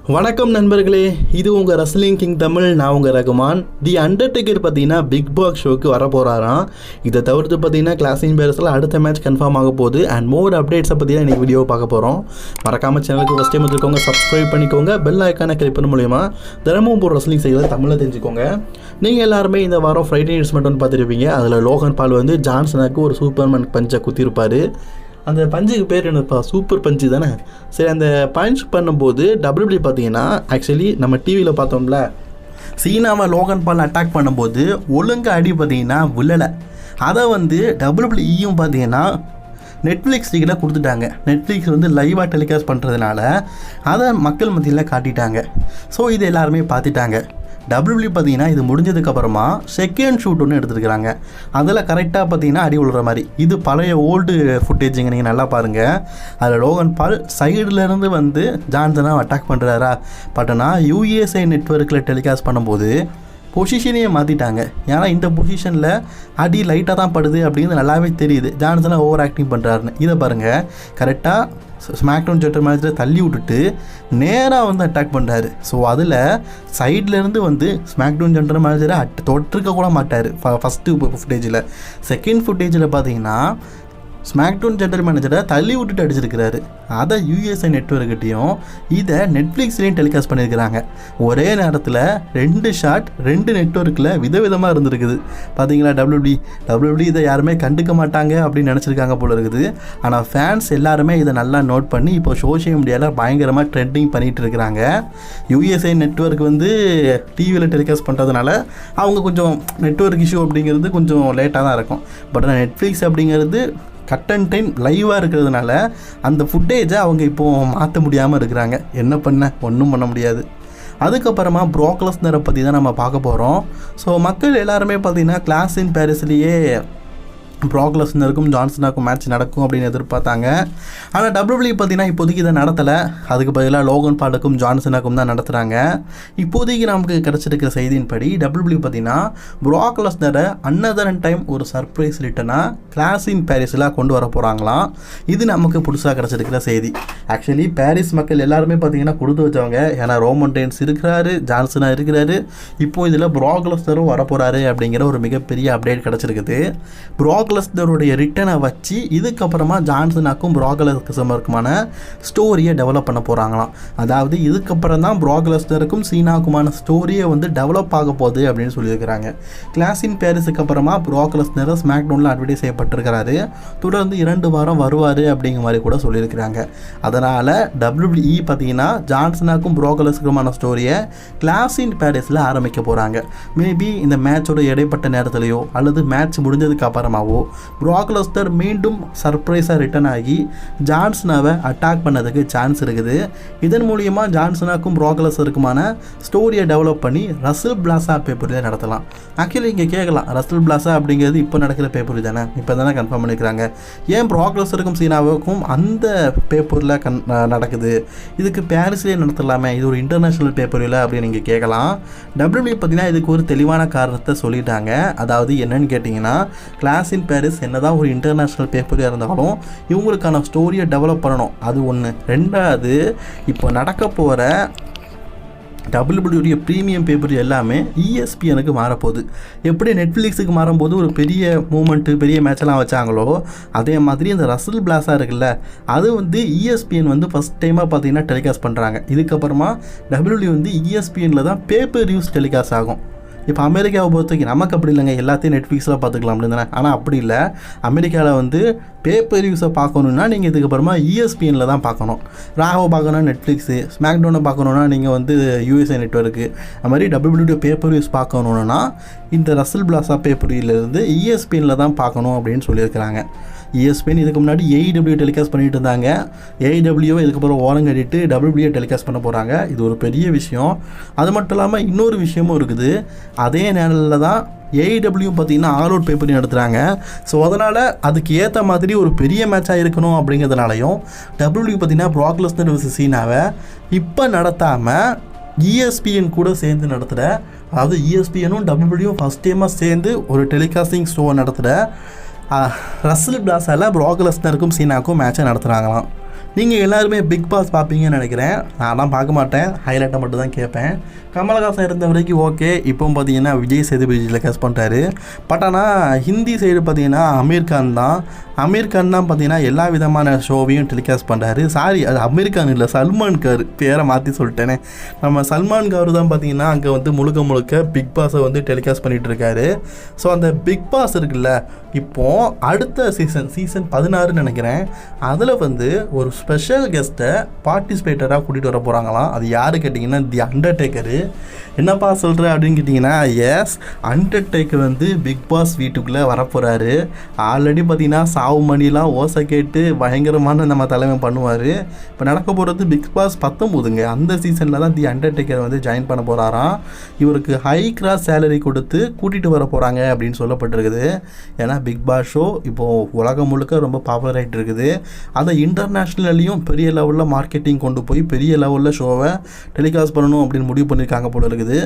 வணக்கம் நண்பர்களே, இது உங்கள் ரஸ்லிங் கிங் தமிழ். நான் உங்கள் ரகுமான். தி அண்டர்டேக்கர் பார்த்தீங்கன்னா பிக் பாஸ் ஷோக்கு வர போகிறாராம். இதை தவிர்த்து பார்த்தீங்கன்னா கிளாசின் பேரஸில் அடுத்த மேட்ச் கன்ஃபார்ம் ஆக போகுது. அண்ட் மோர் அப்டேட்ஸை பற்றி தான் இன்றைக்கி வீடியோ பார்க்க போகிறோம். மறக்காமல் சேனலுக்கு ஃபஸ்ட் டைம் வந்துருக்கோங்க, சப்ஸ்கிரைப் பண்ணிக்கோங்க. பெல் ஐக்கானை கிளிக் பண்ண மூலிமா தினமும் போகிற ரஸ்லிங் செய்யலை தமிழில் தெரிஞ்சுக்கோங்க. நீங்கள் எல்லாருமே இந்த வாரம் ஃப்ரைடே நியூஸ் மட்டும் பார்த்துருப்பீங்க. அதில் லோகன் பால் வந்து ஜான்சனுக்கு ஒரு சூப்பர்மேன் பஞ்சை குத்திருப்பார். அந்த பஞ்சுக்கு பேர் என்னப்பா, சூப்பர் பஞ்சு தானே. சரி, அந்த பஞ்ச் பண்ணும்போது டபிள்யூபிள்யூ பார்த்தீங்கன்னா ஆக்சுவலி நம்ம டிவியில் பார்த்தோம்ல, சீனாவை லோகன் பால் அட்டாக் பண்ணும்போது ஒழுங்காக அடி பார்த்தீங்கன்னா விழலை. அதை வந்து டபிள்யூபிள்யூயும் பார்த்தீங்கன்னா நெட்ஃப்ளிக்ஸ் லீக்கில் கொடுத்துட்டாங்க. நெட்ஃப்ளிக்ஸ் வந்து லைவாக டெலிகாஸ்ட் பண்ணுறதுனால அதை மக்கள் மத்தியில் காட்டிட்டாங்க. ஸோ இது எல்லாருமே பார்த்துட்டாங்க. டபிள்யூபிள்யூ பார்த்தீங்கன்னா இது முடிஞ்சதுக்கப்புறமா செகண்ட் ஷூட் ஒன்று எடுத்துருக்குறாங்க. அதில் கரெக்டாக பார்த்தீங்கன்னா அடி விழுற மாதிரி. இது பழைய ஓல்டு ஃபுட்டேஜுங்க, நீங்கள் நல்லா பாருங்கள். அதில் லோகன் பால் சைடுலேருந்து வந்து ஜான்சனாக அட்டாக் பண்ணுறாரா. பட் ஆனால் யூஎஸ்ஏ நெட்வொர்க்கில் டெலிகாஸ்ட் பண்ணும்போது பொசிஷனையே மாற்றிட்டாங்க. ஏன்னா இந்த பொசிஷனில் அடி லைட்டாக தான் படுது அப்படிங்கிறது நல்லாவே தெரியுது. ஜான்சனாக ஓவர் ஆக்டிங் பண்ணுறாருன்னு. இதை பாருங்கள், கரெக்டாக ஸ்மாக்டவுன் ஜெட்டர் மேட்ச்சில் தள்ளி விட்டுட்டு நேராக வந்து அட்டாக் பண்ணுறாரு. ஸோ அதில் சைட்லேருந்து வந்து ஸ்மாக்டவுன் ஜெட்டர் மேட்ச்சரை தொட்டிருக்க கூட மாட்டார் ஃபஸ்ட்டு ஃபுட்டேஜில். செகண்ட் ஃபுட்டேஜில் பார்த்தீங்கன்னா ஸ்மாக்டவுன் ஜெனரல் மேனேஜரை தள்ளி விட்டுட்டு அடிச்சிருக்கிறாரு. அதை யூஎஸ்ஏ நெட்வொர்க்கிட்டையும் இதை நெட்ஃப்ளிக்ஸ்லேயும் டெலிகாஸ்ட் பண்ணியிருக்கிறாங்க. ஒரே நேரத்தில் 2 ஷாட் 2 நெட்வொர்க்கில் விதவிதமாக இருந்திருக்குது. பார்த்தீங்களா, டபிள்யூபிள்யூ இதை யாருமே கண்டுக்க மாட்டாங்க அப்படின்னு நினச்சிருக்காங்க போல இருக்குது. ஆனால் ஃபேன்ஸ் எல்லாருமே இதை நல்லா நோட் பண்ணி இப்போ சோஷியல் மீடியாவில் பயங்கரமாக ட்ரெண்டிங் பண்ணிகிட்டு இருக்கிறாங்க. யூஎஸ்ஏ நெட்வொர்க் வந்து டிவியில் டெலிகாஸ்ட் பண்ணுறதுனால அவங்க கொஞ்சம் நெட்வொர்க் இஷ்யூ அப்படிங்கிறது கொஞ்சம் லேட்டாக தான் இருக்கும். பட் ஆனால் நெட்ஃப்ளிக்ஸ் அப்படிங்கிறது கட் அண்ட் டைம் லைவாக இருக்கிறதுனால அந்த ஃபுட்டேஜை அவங்க இப்போது மாற்ற முடியாமல் இருக்கிறாங்க. என்ன பண்ண, ஒன்றும் பண்ண முடியாது. அதுக்கப்புறமா ப்ராக் லெஸ்னரை பற்றி தான் நம்ம பார்க்க போகிறோம். ஸோ மக்கள் எல்லாருமே பார்த்திங்கன்னா கிளாசின் பேரிஸ்லேயே ப்ராக் லெஸ்னருக்கும் ஜான்சனாக்கும் மேட்ச் நடக்கும் அப்படின்னு எதிர்பார்த்தாங்க. ஆனால் டபிள்யூபிள்யூ பார்த்தீங்கன்னா இப்போதைக்கு இதை நடத்தலை. அதுக்கு பதிலாக லோகன் பாலுக்கும் ஜான்சனாக்கும் தான் நடத்துகிறாங்க. இப்போதைக்கு நமக்கு கிடச்சிருக்கிற செய்தியின்படி டபிள்யூபிள்யூ பார்த்தீங்கன்னா ப்ராக் லெஸ்னரை அன்னதர் டைம் ஒரு சர்ப்ரைஸ் ரிட்டனாக கிளாசின் பேரிஸில் கொண்டு வர போகிறாங்களாம். இது நமக்கு புதுசாக கிடச்சிருக்கிற செய்தி. ஆக்சுவலி பாரிஸ் மக்கள் எல்லாருமே பார்த்தீங்கன்னா கொடுத்து வச்சவங்க. ஏன்னா ரோமன் ரெயின்ஸ் இருக்கிறாரு, ஜான்சனா இருக்கிறாரு, இப்போது இதில் ப்ராக் லெஸ்னரும் வரப்போகிறாரு அப்படிங்கிற ஒரு மிகப்பெரிய அப்டேட் கிடச்சிருக்குது. ப்ராக் லெஸ்னருடைய ரிட்டனை வச்சு இதுக்கப்புறமா ஜான்சனாக்கும் ப்ராக் லெஸ்னருக்குமான ஸ்டோரியை டெவலப் பண்ண போகிறாங்களாம். அதாவது இதுக்கப்புறம் தான் ப்ராக் லெஸ்னருக்கும் சீனாக்குமான ஸ்டோரியை வந்து டெவலப் ஆக போகுது அப்படின்னு சொல்லியிருக்கிறாங்க. கிளாசின் பேரிஸுக்கு அப்புறமா ப்ராக் லெஸ்னர் ஸ்மாக்டவுனில் அட்வர்டைஸ் செய்யப்பட்டிருக்கிறாரு. தொடர்ந்து 2 வாரம் வருவார் அப்படிங்கிற மாதிரி கூட சொல்லியிருக்கிறாங்க. அதனால் டபிள்யூபிள்யூஇ பார்த்தீங்கன்னா ஜான்சனாக்கும் ப்ராக் லெஸ்னருக்குமான ஸ்டோரியை கிளாசின் பேரிஸில் ஆரம்பிக்க போகிறாங்க. மேபி இந்த மேட்சோட இடைப்பட்ட நேரத்திலையோ அல்லது மேட்ச் முடிஞ்சதுக்கு அப்புறமாவோ ப்ராக் லெஸ்னர் மீண்டும் சர்ப்ரைஸாக ரிட்டர்ன் ஆகி ஜான்சனாவை அட்டாக் பண்ணதுக்கு சான்ஸ் இருக்குது. இதன் மூலியமாக ஜான்சனாக்கும் ப்ராக் லெஸ்னருக்குமான ஸ்டோரியை டெவலப் பண்ணி ரசல் பிளாஸா பேப்பரில் நடத்தலாம். ஆக்சுவலி இங்கே கேட்கலாம், ரசல் பிளாஸா அப்படிங்கிறது இப்போ நடக்கிற பேப்பர் தானே, இப்போ தானே கன்ஃபார்ம் பண்ணிக்கிறாங்க. ஏன் ப்ராக் லெஸ்னருக்கும் சீனாவுக்கும் அந்த பேப்பரில் நடக்குது, இதுக்கு பாரிஸ்லேயே நடத்தலாமே, இது ஒரு இன்டர்நேஷ்னல் பேப்பரில் அப்படின்னு நீங்கள் கேட்கலாம். டபிள்யூபிள்யூ பார்த்தீங்கன்னா இதுக்கு ஒரு தெளிவான காரணத்தை சொல்லிட்டாங்க. அதாவது என்னன்னு கேட்டிங்கன்னா, கிளாசின் பேரிஸ் என்னதான் ஒரு இன்டர்நேஷ்னல் பேப்பராக இருந்தாலும் இவங்களுக்கான ஸ்டோரியை டெவலப் பண்ணணும், அது ஒன்று. ரெண்டாவது, இப்போ நடக்க போகிற டபிள்யூபிள்யூடைய ப்ரீமியம் பேப்பர் எல்லாமே ESPNக்கு மாறப்போகுது. எப்படி நெட்ஃப்ளிக்ஸுக்கு மாறும்போது ஒரு பெரிய மூமெண்ட்டு பெரிய மேட்செல்லாம் வச்சாங்களோ அதே மாதிரி இந்த ரசல் பிளாஸாக இருக்குல்ல, அது வந்து ESPN வந்து ஃபஸ்ட் டைமாக பார்த்தீங்கன்னா டெலிகாஸ்ட் பண்ணுறாங்க. இதுக்கப்புறமா டபிள்யூபிள்யூ வந்து ESPNல தான் பேப்பர் நியூஸ் டெலிகாஸ்ட் ஆகும். இப்போ அமெரிக்காவை பொறுத்தவரைக்கும் நமக்கு அப்படி இல்லைங்க, எல்லாத்தையும் நெட்ஃப்ளிக்ஸில் பார்த்துக்கலாம் அப்படின்னு தானே. ஆனால் அப்படி இல்லை, அமெரிக்காவில் வந்து பேப்பர் நியூஸை பார்க்கணுன்னா நீங்கள் இதுக்கப்புறமா ESPNல தான் பார்க்கணும். ராகவை பார்க்கணுன்னா நெட்ஃப்ளிக்ஸு, ஸ்மாக்டவுனை பார்க்கணுன்னா நீங்கள் வந்து USA நெட்வொர்க்கு, அது மாதிரி டபிள்யூபிள்யூ பேப்பர் நியூஸ் பார்க்கணுன்னா இந்த ரசல் பிளாஸா பேப்பர் நியூஸ்லேருந்து ESPNல தான் பார்க்கணும் அப்படின்னு சொல்லியிருக்கிறாங்க. ESPN இதுக்கு முன்னாடி AEW டெலிகாஸ்ட் பண்ணிட்டு இருந்தாங்க. AEW இதுக்கப்புறம் ஓரம் கட்டிட்டு WBA டெலிகாஸ்ட் பண்ண போகிறாங்க. இது ஒரு பெரிய விஷயம். அது மட்டும் இல்லாமல் இன்னொரு விஷயமும் இருக்குது. அதே நேரில் தான் AEW பார்த்தீங்கன்னா ஆல் அவுட் பேப்பரையும் நடத்துகிறாங்க. ஸோ அதனால் அதுக்கு ஏற்ற மாதிரி ஒரு பெரிய மேட்சாக இருக்கணும் அப்படிங்கிறதுனாலையும் WBA பார்த்தீங்கன்னா ப்ராக் லெஸ்னர் vs சீனாவை இப்போ நடத்தாமல் ESPN கூட சேர்ந்து நடத்துகிற, அதாவது ESPNும் WBAயும் ஃபஸ்ட் டைமாக சேர்ந்து ஒரு டெலிகாஸ்டிங் ஷோ நடத்துகிற ரசல் பிளாஸால் ப்ராக் லெஸ்னருக்கும் சீனாக்கும் மேட்சை நடத்துகிறாங்களாம். நீங்கள் எல்லாருமே பிக் பாஸ் பார்ப்பீங்கன்னு நினைக்கிறேன். நான் பார்க்க மாட்டேன், ஹைலைட்டை மட்டும் தான் கேட்பேன். கமலஹாசன் இருந்த வரைக்கும் ஓகே. இப்போ பார்த்தீங்கன்னா விஜய் சேதுபதி டெலிகாஸ்ட் பண்ணுறாரு. பட் ஆனால் ஹிந்தி சைடு பார்த்தீங்கன்னா அமீர் கான் தான் பார்த்தீங்கன்னா எல்லா விதமான ஷோவையும் டெலிகாஸ்ட் பண்ணுறாரு. சாரி, அது அமீர் கான் இல்லை, சல்மான் கார், பேரை மாற்றி சொல்லிட்டேனே. நம்ம சல்மான் கார் தான் பார்த்தீங்கன்னா அங்கே வந்து முழுக்க பிக் பாஸை வந்து டெலிகாஸ்ட் பண்ணிகிட்டு இருக்காரு. ஸோ அந்த பிக் பாஸ் இருக்குல்ல, இப்போது அடுத்த சீசன் 16 நினைக்கிறேன், அதில் வந்து ஒரு ஸ்பெஷல் கெஸ்ட்டை பார்ட்டிசிபேட்டராக கூட்டிகிட்டு வர போகிறாங்களாம். அது யார் கேட்டிங்கன்னா தி அண்டர்டேக்கரு. என்னப்பா சொல்கிற அப்படின்னு கேட்டிங்கன்னா, எஸ், அண்டர்டேக்கர் வந்து பிக் பாஸ் வீட்டுக்குள்ளே வரப்போகிறாரு. ஆல்ரெடி பார்த்தீங்கன்னா சாவு மணிலாம் ஓசை கேட்டு பயங்கரமான நம்ம தலைமை பண்ணுவார். இப்போ நடக்க போகிறது பிக் பாஸ் 19ங்க. அந்த சீசனில் தான் தி அண்டர்டேக்கர் வந்து ஜாயின் பண்ண போகிறாராம். இவருக்கு ஹை கிளாஸ் சேலரி கொடுத்து கூட்டிகிட்டு வர போகிறாங்க அப்படின்னு சொல்லப்பட்டிருக்குது. ஏன்னா பிக் பாஸ் ஷோ இப்போது உலகம் முழுக்க ரொம்ப பாப்புலர் ஆகிட்டு இருக்குது. அதை இன்டர்நேஷ்னல்லையும் பெரிய லெவலில் மார்க்கெட்டிங் கொண்டு போய் பெரிய லெவலில் ஷோவை டெலிகாஸ்ட் பண்ணணும் அப்படின்னு முடிவு பண்ணியிருக்காங்க போல இருக்குது.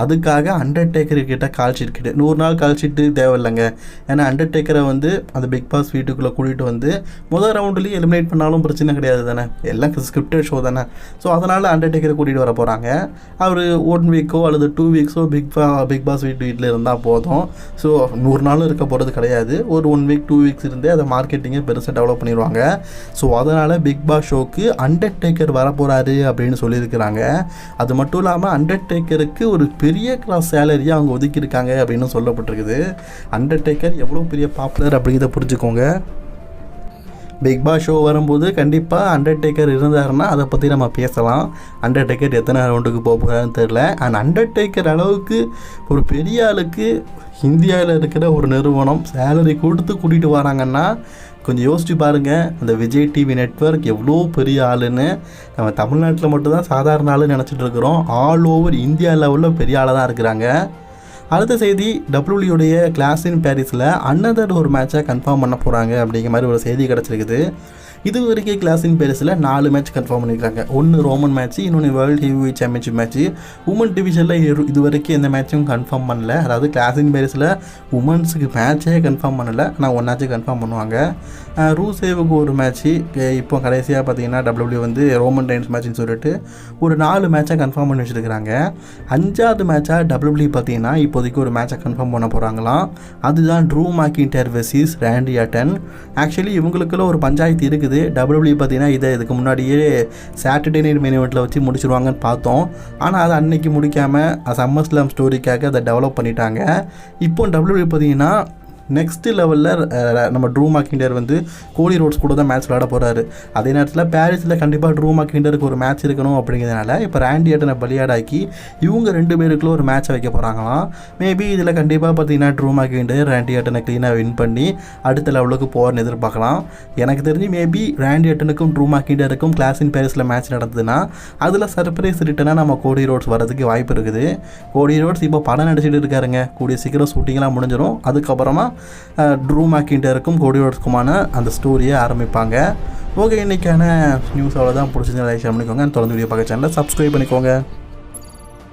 அதுக்காக அண்டர்டேக்கர் கிட்ட கால் ஷீட் கிட்ட 100 நாள் கால் ஷீட்டு தேவையில்லைங்க. ஏன்னா அண்டர்டேக்கரை வந்து அந்த பிக் பாஸ் வீட்டுக்குள்ளே கூட்டிகிட்டு வந்து முதல் ரவுண்ட்லேயும் எலிமினேட் பண்ணாலும் பிரச்சனை கிடையாது தானே, எல்லாம் ஸ்கிரிப்டட் ஷோ தானே. ஸோ அதனால் அண்டர்டேக்கரை கூட்டிகிட்டு வர போகிறாங்க. அவர் 1 வீக்கோ அல்லது 2 வீக்ஸோ பிக் பாஸ் வீட்டில் இருந்தால் போதும். ஸோ 100 நாளும் இருக்க போகிறது கிடையாது. ஒரு 1 வீக் 2 வீக்ஸ் இருந்தே அதை மார்க்கெட்டிங்கை பெருசாக டெவலப் பண்ணிடுவாங்க. ஸோ அதனால் பிக் பாஸ் ஷோக்கு அண்டர்டேக்கர் வர போகிறாரு அப்படின்னு சொல்லியிருக்கிறாங்க. அது மட்டும் இல்லாமல் அண்டர்டேக்கருக்கு ஒரு பெரிய கிளாஸ் சேலரியை அவங்க ஒதுக்கியிருக்காங்க அப்படின்னு சொல்லப்பட்டிருக்குது. அண்டர்டேக்கர் எவ்வளோ பெரிய பாப்புலர் அப்படிங்கிறத புரிஞ்சுக்கோங்க. பிக் பாஸ் ஷோ வரும்போது கண்டிப்பாக அண்டர்டேக்கர் இருந்தாருன்னா அதை பற்றி நம்ம பேசலாம். அண்டர்டேக்கர் எத்தனை ரவுண்டுக்கு போக போகிறாருன்னு தெரில. அண்ட் அண்டர்டேக்கர் அளவுக்கு ஒரு பெரிய ஆளுக்கு இந்தியாவில் இருக்கிற ஒரு நிறுவனம் சேலரி கொடுத்து கூட்டிகிட்டு வராங்கன்னா கொஞ்சம் யோசிச்சு பாருங்கள். அந்த விஜய் டிவி நெட்வொர்க் எவ்வளோ பெரிய ஆளுன்னு. நம்ம தமிழ்நாட்டில் மட்டும்தான் சாதாரண ஆளுன்னு நினச்சிட்டு இருக்கிறோம். ஆல் ஓவர் இந்தியா லெவலில் பெரிய ஆளாக தான் இருக்கிறாங்க. அடுத்த செய்தி, டபிள்யூடைய கிளாஸ் இன் பாரிஸில் அன்னதர் ஒரு மேட்சை கன்ஃபார்ம் பண்ண போகிறாங்க அப்படிங்கிற மாதிரி ஒரு செய்தி கிடச்சிருக்குது. இது வரைக்கும் கிளாஸ் இன் பாரிஸில் 4 மேட்ச் கன்ஃபார்ம் பண்ணியிருக்காங்க. ஒன்று ரோமன் மேட்ச்சு, இன்னொன்று world heavyweight championship match. Woman டிவிஷனில் இது வரைக்கும் எந்த மேட்சும் கன்ஃபார்ம் பண்ணல. அதாவது கிளாஸ் இன் பாரிஸில் உமன்ஸுக்கு மேட்சே கன்ஃபார்ம் பண்ணலை, ஆனால் ஒன்றாச்சும் கன்ஃபார்ம் பண்ணுவாங்க. ரூசேவுக்கு ஒரு மேட்ச்சு, இப்போ கடைசியாக பார்த்தீங்கன்னா டபிள்யூ வந்து ரோமன் டைன்ஸ் மேட்ச்னு சொல்லிட்டு ஒரு 4 மேட்சை கன்ஃபார்ம் பண்ணி வச்சுருக்கிறாங்க. 5வது மேட்சாக டபிள்யூ பார்த்தீங்கன்னா இப்போதைக்கு ஒரு மேட்சை கன்ஃபார்ம் பண்ண போகிறாங்களாம். அதுதான் ட்ரூ மேக்கின்டையர் வெர்சஸ் ராண்டி ஆர்டன். ஆக்சுவலி இவங்களுக்குள்ள ஒரு பஞ்சாயத்து இருக்குது. டபிள்யூ பார்த்தீங்கன்னா இதுக்கு முன்னாடியே சாட்டர்டே நைட் மெயின் இவெண்ட்டில் வச்சு முடிச்சிருவாங்கன்னு பார்த்தோம். ஆனால் அதை அன்னைக்கு முடிக்காமல் சம்மர் ஸ்லாம் ஸ்டோரிக்காக அதை டெவலப் பண்ணிட்டாங்க. இப்போ டபிள்யூ பார்த்தீங்கன்னா நெக்ஸ்ட் லெவலில் நம்ம ட்ரூ மேக்கின்டையர் வந்து கோடி ரோட்ஸ் கூட தான் மேட்ச் விளையாட போகிறாரு. அதே நேரத்தில் பாரிஸில் கண்டிப்பாக ட்ரூ மேக்கின்டையருக்கு ஒரு மேட்ச் இருக்கணும் அப்படிங்கிறதுனால இப்போ ராண்டி ஆர்டனை பலியாடாக்கி இவங்க 2 பேருக்குள்ள ஒரு மேட்சை வைக்க போகிறாங்களாம். மேபி இதில் கண்டிப்பாக பார்த்தீங்கன்னா ட்ரூ மேக்கின்டையர் ராண்டி ஆர்டனை க்ளீனாக வின் பண்ணி அடுத்த லெவலுக்கு போகிறன்னு எதிர்பார்க்கலாம். எனக்கு தெரிஞ்சு மேபி ராண்டி ஆர்டனுக்கும் ட்ரூ மேக்கின்டையருக்கும் கிளாஸ் இன் பாரிஸில் மேட்ச் நடந்ததுன்னா அதில் சர்ப்ரைஸ் ரிட்டனாக நம்ம கோடி ரோட்ஸ் வரதுக்கு வாய்ப்பு இருக்குது. கோடி ரோட்ஸ் இப்போ படம் நடிச்சிட்டு இருக்காருங்க. கூடிய சீக்கிரம் ஷூட்டிங்லாம் முடிஞ்சிடும். அதுக்கப்புறமா ட்ரூ மேக்கின்டையருக்கும் கோடி ரோட்ஸ்க்குமான அந்த ஸ்டோரியை ஆரம்பிப்பாங்க. ஓகே, இன்றைக்கான நியூஸ் அவ்வளோதான். பிடிச்சிருந்தா லைக் ஷேர் பண்ணிக்கோங்க. தொடர்ந்து வீடியோ பார்க்க சேனலை சப்ஸ்கிரைப் பண்ணிக்கோங்க.